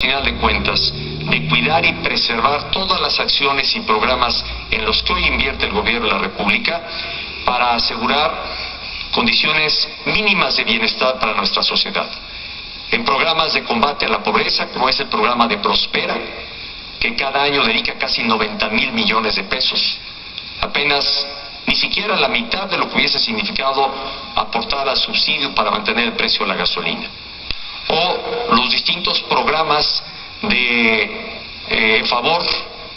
Final de cuentas, de cuidar y preservar todas las acciones y programas en los que hoy invierte el Gobierno de la República para asegurar condiciones mínimas de bienestar para nuestra sociedad. En programas de combate a la pobreza, como es el programa de Prospera, que cada año dedica casi 90,000 millones de pesos, apenas ni siquiera la mitad de lo que hubiese significado aportar al subsidio para mantener el precio de la gasolina. O los distintos programas en favor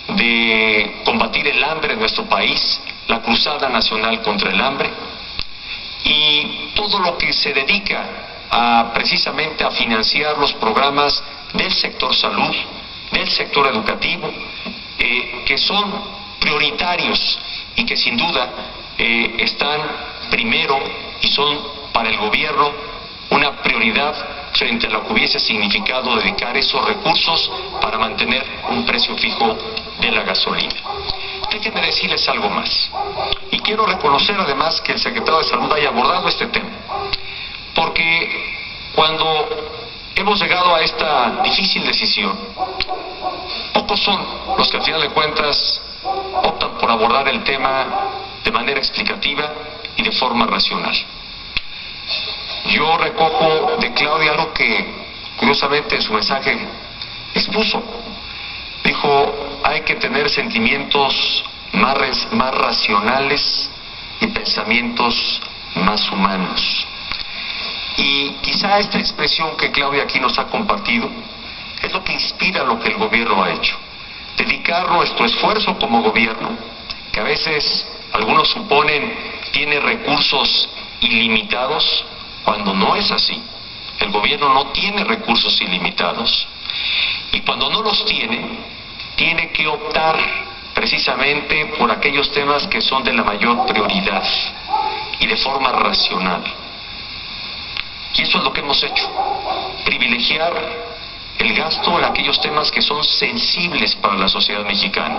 de combatir el hambre en nuestro país, la Cruzada Nacional contra el Hambre, y todo lo que se dedica precisamente a financiar los programas del sector salud, del sector educativo, que son prioritarios y que sin duda están primero y son para el gobierno una prioridad frente a lo que hubiese significado dedicar esos recursos para mantener un precio fijo de la gasolina. Déjenme decirles algo más. Y quiero reconocer además que el secretario de Salud haya abordado este tema. Porque cuando hemos llegado a esta difícil decisión, pocos son los que al final de cuentas optan por abordar el tema de manera explicativa y de forma racional. Yo recojo de Claudia algo que, curiosamente, en su mensaje expuso. Dijo, hay que tener sentimientos más racionales y pensamientos más humanos. Y quizá esta expresión que Claudia aquí nos ha compartido es lo que inspira lo que el gobierno ha hecho. Dedicar nuestro esfuerzo como gobierno, que a veces algunos suponen tiene recursos ilimitados, cuando no es así. El gobierno no tiene recursos ilimitados y cuando no los tiene que optar precisamente por aquellos temas que son de la mayor prioridad y de forma racional. Y eso es lo que hemos hecho, privilegiar el gasto en aquellos temas que son sensibles para la sociedad mexicana,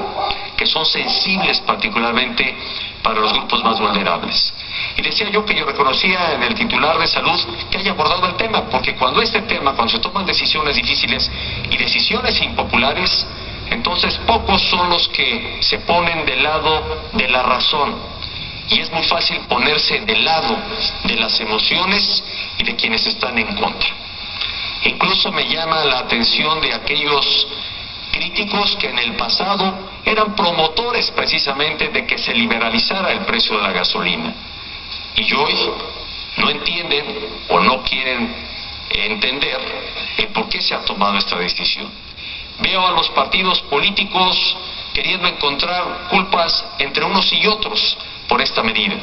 que son sensibles particularmente para los grupos más vulnerables. Y decía yo que yo reconocía en el titular de Salud que haya abordado el tema, porque cuando se toman decisiones difíciles y decisiones impopulares, entonces pocos son los que se ponen del lado de la razón. Y es muy fácil ponerse del lado de las emociones y de quienes están en contra. Incluso me llama la atención de aquellos críticos que en el pasado eran promotores precisamente de que se liberalizara el precio de la gasolina. Y hoy no entienden o no quieren entender el por qué se ha tomado esta decisión. Veo a los partidos políticos queriendo encontrar culpas entre unos y otros por esta medida.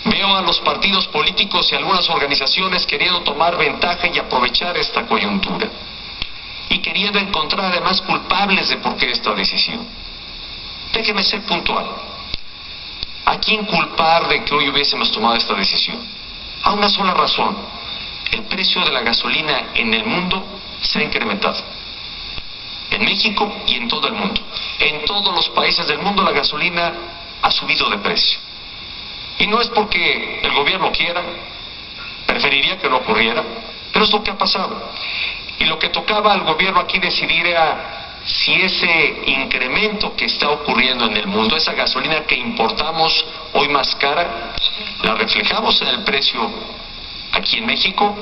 Veo a los partidos políticos y algunas organizaciones queriendo tomar ventaja y aprovechar esta coyuntura. Y queriendo encontrar además culpables de por qué esta decisión. Déjeme ser puntual. ¿A quién culpar de que hoy hubiésemos tomado esta decisión? A una sola razón. El precio de la gasolina en el mundo se ha incrementado. En México y en todo el mundo. En todos los países del mundo la gasolina ha subido de precio. Y no es porque el gobierno quiera, preferiría que no ocurriera, pero es lo que ha pasado. Y lo que tocaba al gobierno aquí decidir era si ese incremento que está ocurriendo en el mundo, esa gasolina que importamos hoy más cara, la reflejamos en el precio aquí en México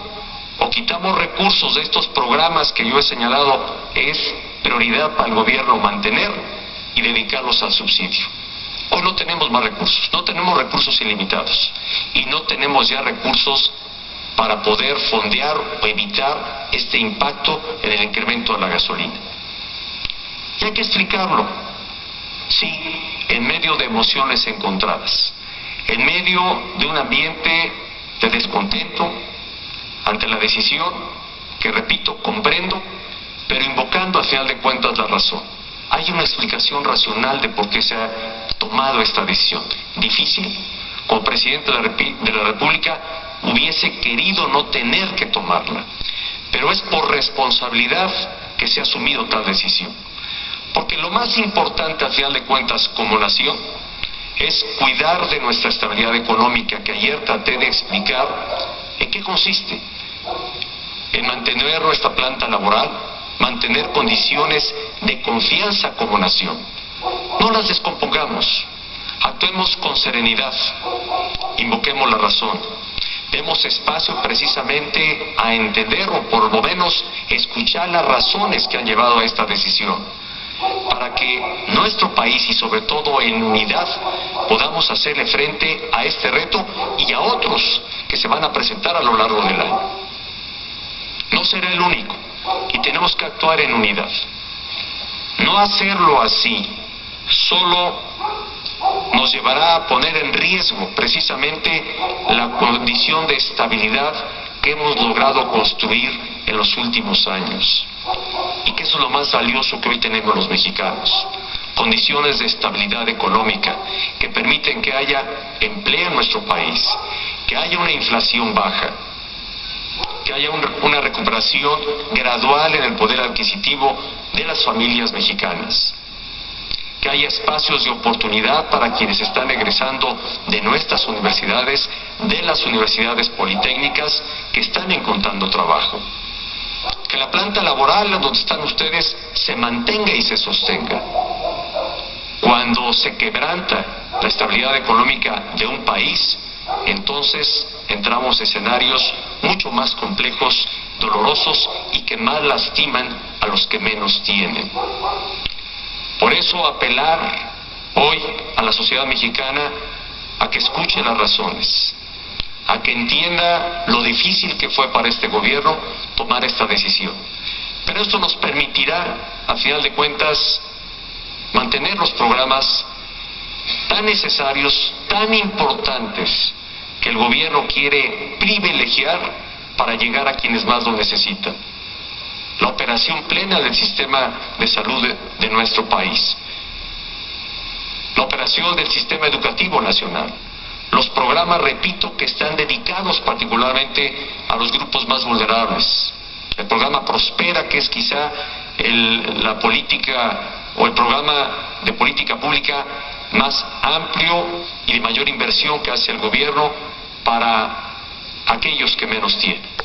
o quitamos recursos de estos programas que yo he señalado es prioridad para el gobierno mantener y dedicarlos al subsidio. Hoy no tenemos más recursos, no tenemos recursos ilimitados y no tenemos ya recursos para poder fondear o evitar este impacto en el incremento de la gasolina. Y hay que explicarlo, sí, en medio de emociones encontradas, en medio de un ambiente de descontento ante la decisión, que repito, comprendo, pero invocando al final de cuentas la razón. Hay una explicación racional de por qué se ha tomado esta decisión. Difícil, como presidente de la República hubiese querido no tener que tomarla, pero es por responsabilidad que se ha asumido tal decisión. Porque lo más importante al final de cuentas como nación es cuidar de nuestra estabilidad económica, que ayer traté de explicar en qué consiste. en mantener nuestra planta laboral, mantener condiciones de confianza como nación. No las descompongamos, actuemos con serenidad, invoquemos la razón, demos espacio precisamente a entender o por lo menos escuchar las razones que han llevado a esta decisión, para que nuestro país y sobre todo en unidad podamos hacerle frente a este reto y a otros que se van a presentar a lo largo del año. No será el único y tenemos que actuar en unidad. No hacerlo así solo nos llevará a poner en riesgo precisamente la condición de estabilidad que hemos logrado construir en los últimos años. Y que eso es lo más valioso que hoy tenemos los mexicanos. Condiciones de estabilidad económica que permiten que haya empleo en nuestro país, que haya una inflación baja, que haya una recuperación gradual en el poder adquisitivo de las familias mexicanas, que haya espacios de oportunidad para quienes están egresando de nuestras universidades, de las universidades politécnicas que están encontrando trabajo, que la planta laboral donde están ustedes se mantenga y se sostenga. Cuando se quebranta la estabilidad económica de un país, entonces entramos a escenarios mucho más complejos, dolorosos y que más lastiman a los que menos tienen. Por eso apelar hoy a la sociedad mexicana a que escuche las razones, a que entienda lo difícil que fue para este gobierno tomar esta decisión. Pero esto nos permitirá, a final de cuentas, mantener los programas tan necesarios, tan importantes, que el gobierno quiere privilegiar para llegar a quienes más lo necesitan. La operación plena del sistema de salud de nuestro país, la operación del sistema educativo nacional, los programas, repito, que están dedicados particularmente a los grupos más vulnerables. El programa Prospera, que es quizá la política o el programa de política pública más amplio y de mayor inversión que hace el gobierno para aquellos que menos tienen.